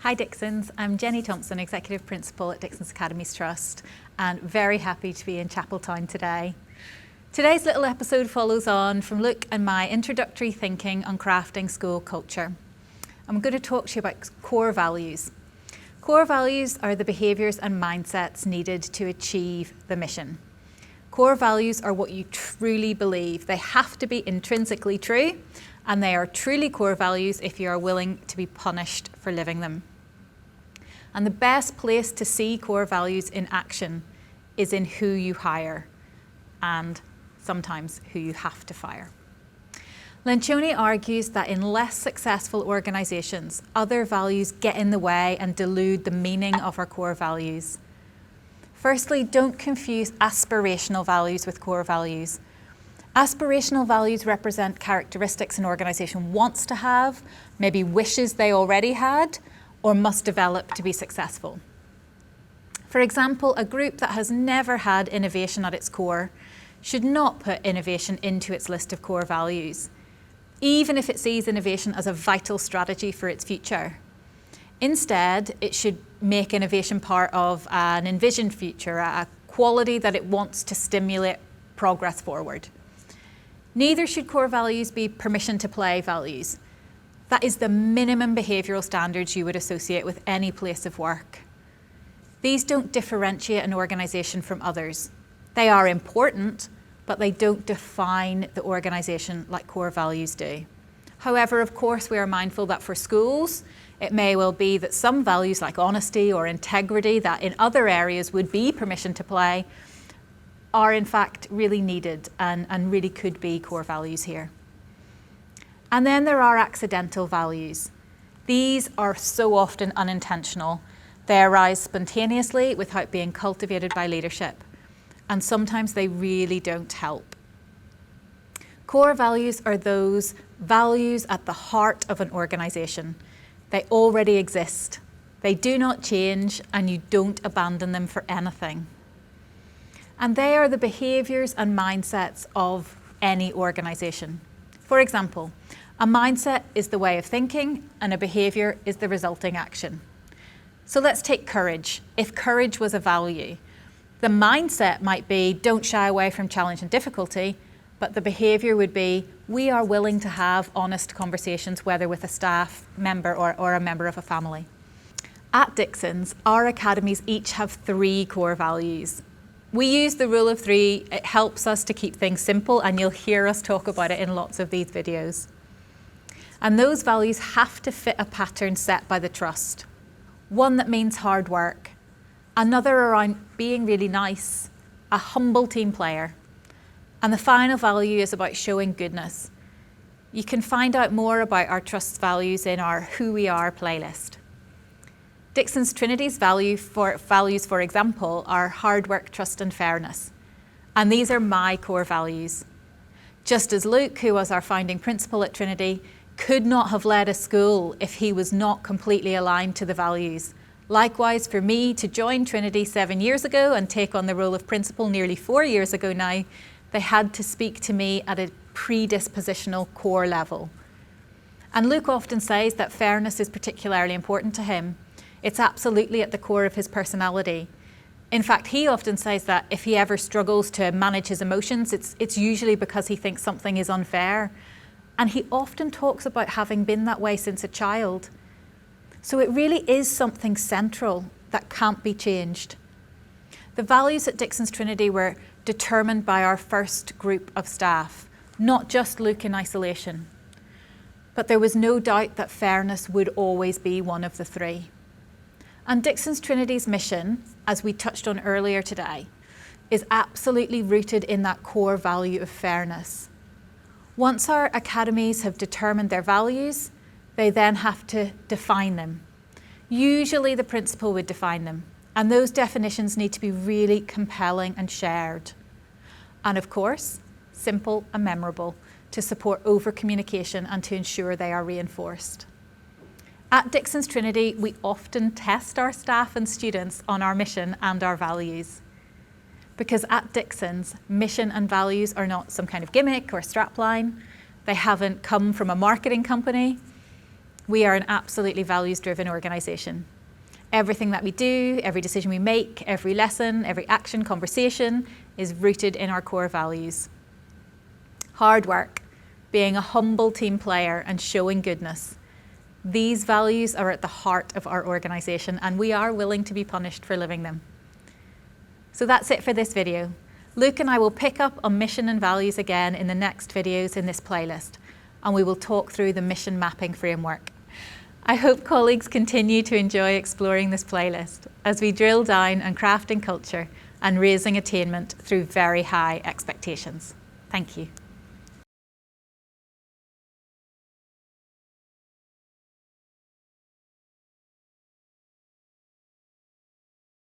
Hi Dixons, I'm Jenny Thompson, Executive Principal at Dixons Academies Trust, and very happy to be in Chapeltown today. Today's little episode follows on from Luke and my introductory thinking on crafting school culture. I'm going to talk to you about core values. Core values are the behaviours and mindsets needed to achieve the mission. Core values are what you truly believe. They have to be intrinsically true, and they are truly core values if you are willing to be punished for living them. And the best place to see core values in action is in who you hire and sometimes who you have to fire. Lencioni argues that in less successful organisations, other values get in the way and dilute the meaning of our core values. Firstly, don't confuse aspirational values with core values. Aspirational values represent characteristics an organisation wants to have, maybe wishes they already had, or must develop to be successful. For example, a group that has never had innovation at its core should not put innovation into its list of core values, even if it sees innovation as a vital strategy for its future. Instead, it should make innovation part of an envisioned future, a quality that it wants to stimulate progress forward. Neither should core values be permission to play values. That is the minimum behavioural standards you would associate with any place of work. These don't differentiate an organisation from others. They are important, but they don't define the organisation like core values do. However, of course, we are mindful that for schools, it may well be that some values like honesty or integrity that in other areas would be permission to play are in fact really needed and really could be core values here. And then there are accidental values. These are so often unintentional. They arise spontaneously without being cultivated by leadership, and sometimes they really don't help. Core values are those values at the heart of an organisation. They already exist. They do not change, and you don't abandon them for anything. And they are the behaviours and mindsets of any organisation. For example, a mindset is the way of thinking, and a behaviour is the resulting action. So let's take courage. If courage was a value, the mindset might be don't shy away from challenge and difficulty, but the behaviour would be we are willing to have honest conversations, whether with a staff member or a member of a family. At Dixons, our academies each have 3 core values. We use the rule of 3. It helps us to keep things simple, and you'll hear us talk about it in lots of these videos. And those values have to fit a pattern set by the trust. One that means hard work, another around being really nice, a humble team player, and the final value is about showing goodness. You can find out more about our trust values in our Who We Are playlist. Dixons Trinity's values, for example, are hard work, trust and fairness. And these are my core values. Just as Luke, who was our founding principal at Trinity, could not have led a school if he was not completely aligned to the values. Likewise, for me to join Trinity 7 years ago and take on the role of principal nearly 4 years ago now, they had to speak to me at a predispositional core level. And Luke often says that fairness is particularly important to him. It's absolutely at the core of his personality. In fact, he often says that if he ever struggles to manage his emotions, it's usually because he thinks something is unfair. And he often talks about having been that way since a child. So it really is something central that can't be changed. The values at Dixons Trinity were determined by our first group of staff, not just Luke in isolation. But there was no doubt that fairness would always be one of the 3. And Dixons Trinity's mission, as we touched on earlier today, is absolutely rooted in that core value of fairness. Once our academies have determined their values, they then have to define them. Usually the principal would define them, and those definitions need to be really compelling and shared. And of course, simple and memorable to support over-communication and to ensure they are reinforced. At Dixons Trinity, we often test our staff and students on our mission and our values. Because at Dixons, mission and values are not some kind of gimmick or strapline. They haven't come from a marketing company. We are an absolutely values-driven organisation. Everything that we do, every decision we make, every lesson, every action, conversation is rooted in our core values. Hard work, being a humble team player and showing goodness. These values are at the heart of our organisation, and we are willing to be punished for living them. So that's it for this video. Luke and I will pick up on mission and values again in the next videos in this playlist, and we will talk through the mission mapping framework. I hope colleagues continue to enjoy exploring this playlist as we drill down on crafting culture and raising attainment through very high expectations. Thank you.